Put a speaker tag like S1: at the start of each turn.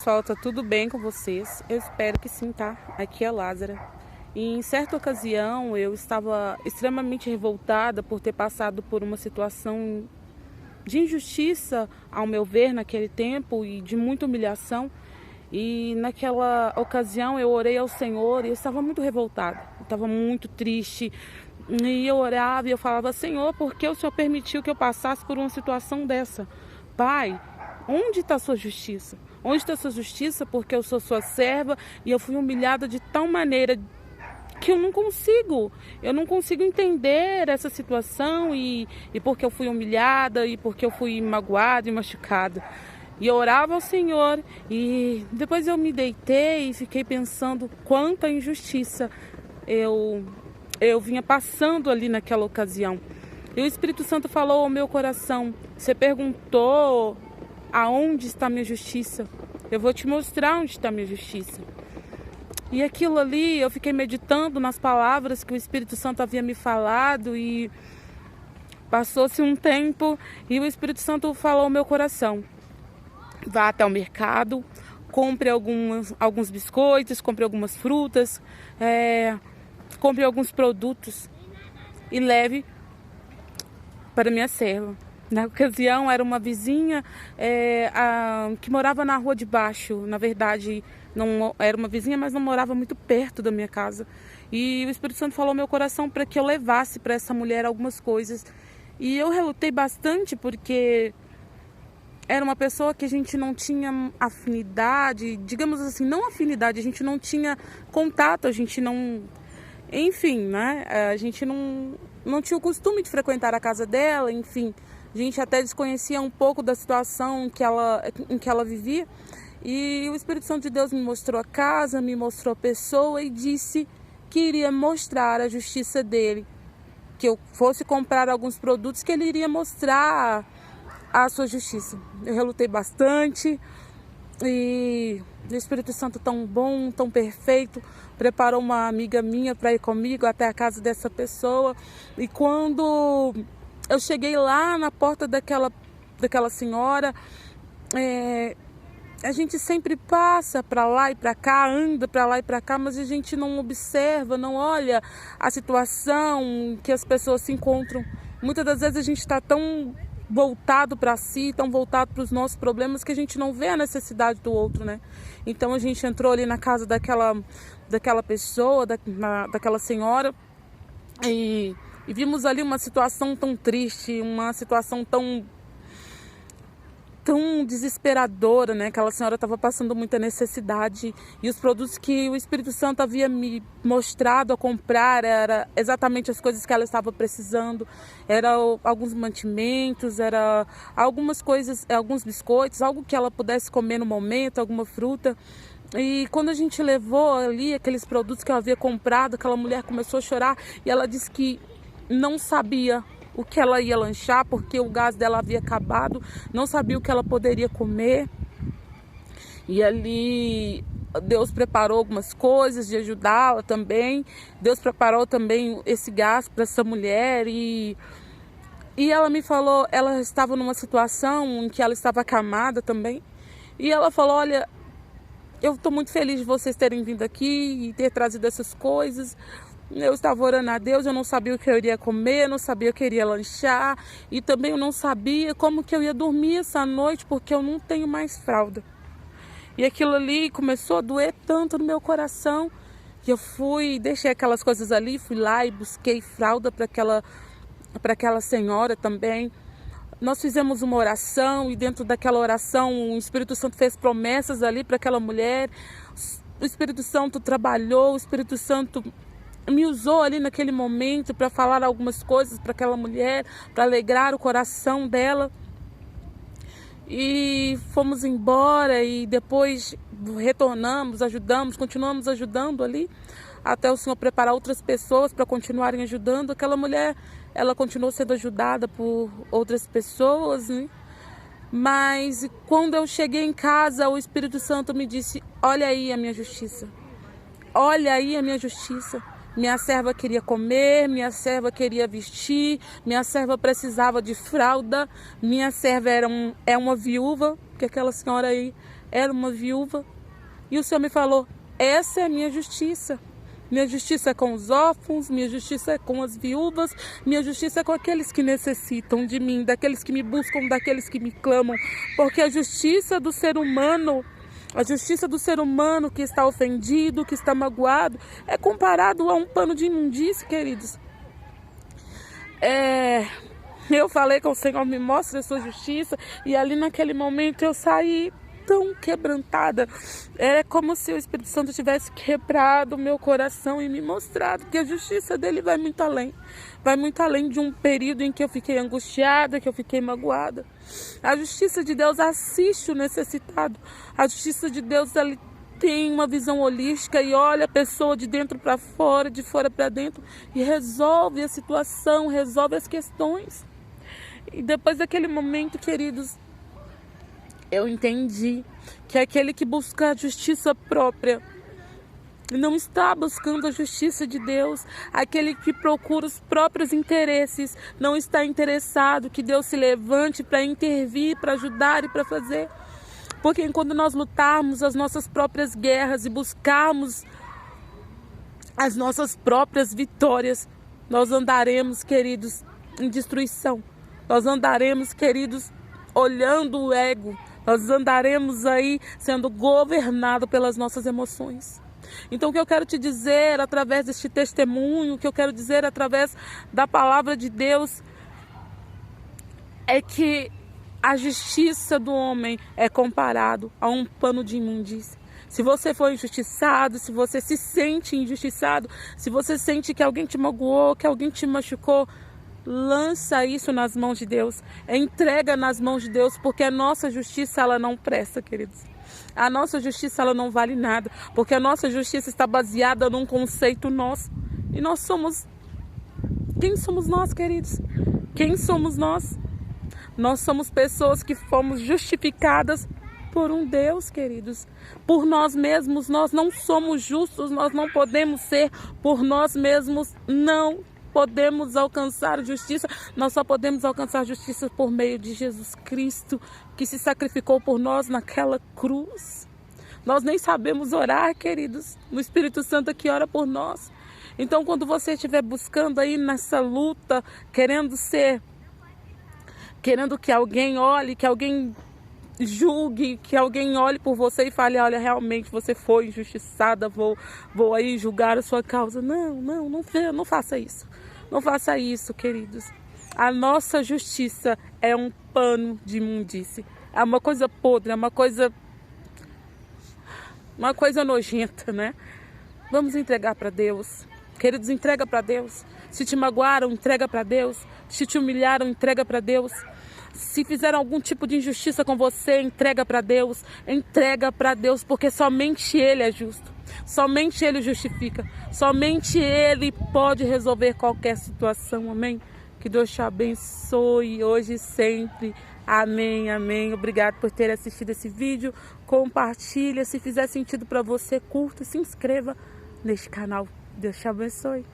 S1: pessoal, tá tudo bem com vocês? Eu espero que sim, tá? Aqui é a Lázara. E em certa ocasião eu estava extremamente revoltada por ter passado por uma situação de injustiça, ao meu ver, naquele tempo, e de muita humilhação. E naquela ocasião eu orei ao Senhor e eu estava muito revoltada, eu estava muito triste. E eu orava e eu falava: Senhor, por que o Senhor permitiu que eu passasse por uma situação dessa? Pai, onde está a sua justiça? Onde está a sua justiça? Porque eu sou sua serva e eu fui humilhada de tal maneira que eu não consigo entender essa situação e porque eu fui humilhada e porque eu fui magoada e machucada. E eu orava ao Senhor e depois eu me deitei e fiquei pensando quanta injustiça eu vinha passando ali naquela ocasião. E o Espírito Santo falou ao meu coração: você perguntou aonde está a minha justiça? Eu vou te mostrar onde está a minha justiça. E aquilo ali, eu fiquei meditando nas palavras que o Espírito Santo havia me falado e passou-se um tempo e o Espírito Santo falou ao meu coração: vá até o mercado, compre alguns biscoitos, compre algumas frutas, compre alguns produtos e leve para minha serva. Na ocasião era uma vizinha que morava na rua de baixo. Na verdade, não era uma vizinha, mas não morava muito perto da minha casa. E o Espírito Santo falou ao meu coração para que eu levasse para essa mulher algumas coisas. E eu relutei bastante porque era uma pessoa que a gente não tinha afinidade, digamos assim, não afinidade, a gente não tinha contato, a gente não... Enfim, né? A gente não tinha o costume de frequentar a casa dela, enfim. A gente até desconhecia um pouco da situação em que ela vivia. E o Espírito Santo de Deus me mostrou a casa, me mostrou a pessoa e disse que iria mostrar a justiça dele. Que eu fosse comprar alguns produtos que ele iria mostrar a sua justiça. Eu relutei bastante e o Espírito Santo tão bom, tão perfeito, preparou uma amiga minha para ir comigo até a casa dessa pessoa. E quando eu cheguei lá na porta daquela senhora, a gente sempre passa para lá e para cá, anda para lá e para cá, mas a gente não observa, não olha a situação que as pessoas se encontram. Muitas das vezes a gente está tão voltado para si, tão voltado para os nossos problemas, que a gente não vê a necessidade do outro, né? Então a gente entrou ali na casa daquela pessoa, daquela senhora, e vimos ali uma situação tão triste, uma situação tão desesperadora, né? Aquela senhora estava passando muita necessidade e os produtos que o Espírito Santo havia me mostrado a comprar era exatamente as coisas que ela estava precisando. Eram alguns mantimentos, era algumas coisas, alguns biscoitos, algo que ela pudesse comer no momento, alguma fruta. E quando a gente levou ali aqueles produtos que eu havia comprado, aquela mulher começou a chorar e ela disse que não sabia o que ela ia lanchar, porque o gás dela havia acabado, não sabia o que ela poderia comer. E ali Deus preparou algumas coisas de ajudá-la também. Deus preparou também esse gás para essa mulher e ela me falou, ela estava numa situação em que ela estava acamada também. E ela falou: olha, eu estou muito feliz de vocês terem vindo aqui e ter trazido essas coisas. Eu estava orando a Deus, eu não sabia o que eu iria comer, não sabia o que eu iria lanchar e também eu não sabia como que eu ia dormir essa noite porque eu não tenho mais fralda. E aquilo ali começou a doer tanto no meu coração que eu deixei aquelas coisas ali, fui lá e busquei fralda para aquela senhora também. Nós fizemos uma oração e dentro daquela oração o Espírito Santo fez promessas ali para aquela mulher. O Espírito Santo trabalhou, o Espírito Santo me usou ali naquele momento para falar algumas coisas para aquela mulher, para alegrar o coração dela. E fomos embora e depois retornamos, continuamos ajudando ali, até o Senhor preparar outras pessoas para continuarem ajudando. Aquela mulher, ela continuou sendo ajudada por outras pessoas, né? Mas quando eu cheguei em casa, o Espírito Santo me disse: olha aí a minha justiça, olha aí a minha justiça. Minha serva queria comer, minha serva queria vestir, minha serva precisava de fralda, minha serva é uma viúva, porque aquela senhora aí era uma viúva. E o Senhor me falou: essa é a minha justiça. Minha justiça é com os órfãos, minha justiça é com as viúvas, minha justiça é com aqueles que necessitam de mim, daqueles que me buscam, daqueles que me clamam. Porque a justiça do ser humano, que está ofendido, que está magoado, é comparado a um pano de imundície, queridos. Eu falei com o Senhor: me mostre a sua justiça, e ali naquele momento eu saí tão quebrantada. É como se o Espírito Santo tivesse quebrado o meu coração e me mostrado que a justiça dele vai muito além. Vai muito além de um período em que eu fiquei angustiada, que eu fiquei magoada. A justiça de Deus assiste o necessitado. A justiça de Deus, ele tem uma visão holística e olha a pessoa de dentro para fora, de fora para dentro, e resolve a situação, resolve as questões. E depois daquele momento, queridos, eu entendi que aquele que busca a justiça própria não está buscando a justiça de Deus. Aquele que procura os próprios interesses não está interessado que Deus se levante para intervir, para ajudar e para fazer. Porque quando nós lutarmos as nossas próprias guerras e buscarmos as nossas próprias vitórias, nós andaremos, queridos, em destruição. Nós andaremos, queridos, olhando o ego. Nós andaremos aí sendo governados pelas nossas emoções. Então o que eu quero te dizer através deste testemunho, o que eu quero dizer através da palavra de Deus, é que a justiça do homem é comparado a um pano de imundície. Se você for injustiçado, se você se sente injustiçado, se você sente que alguém te magoou, que alguém te machucou, lança isso nas mãos de Deus, entrega nas mãos de Deus, porque a nossa justiça, ela não presta, queridos. A nossa justiça, ela não vale nada, porque a nossa justiça está baseada num conceito nosso. E nós somos... Quem somos nós, queridos? Quem somos nós? Nós somos pessoas que fomos justificadas por um Deus, queridos. Por nós mesmos, nós não somos justos, nós não podemos ser por nós mesmos, não podemos alcançar justiça, nós só podemos alcançar justiça por meio de Jesus Cristo, que se sacrificou por nós naquela cruz. Nós nem sabemos orar, queridos, no Espírito Santo que ora por nós. Então, quando você estiver buscando aí nessa luta, querendo que alguém olhe, que alguém julgue, que alguém olhe por você e fale: olha, realmente você foi injustiçada, vou aí julgar a sua causa. Não faça isso. Não faça isso, queridos. A nossa justiça é um pano de imundície. É uma coisa podre, é uma coisa nojenta, né? Vamos entregar para Deus. Queridos, entrega para Deus. Se te magoaram, entrega para Deus. Se te humilharam, entrega para Deus. Se fizeram algum tipo de injustiça com você, entrega para Deus. Entrega para Deus, porque somente Ele é justo. Somente Ele justifica. Somente Ele pode resolver qualquer situação. Amém? Que Deus te abençoe hoje e sempre. Amém, amém. Obrigado por ter assistido esse vídeo. Compartilha. Se fizer sentido para você, curta, se inscreva neste canal. Deus te abençoe.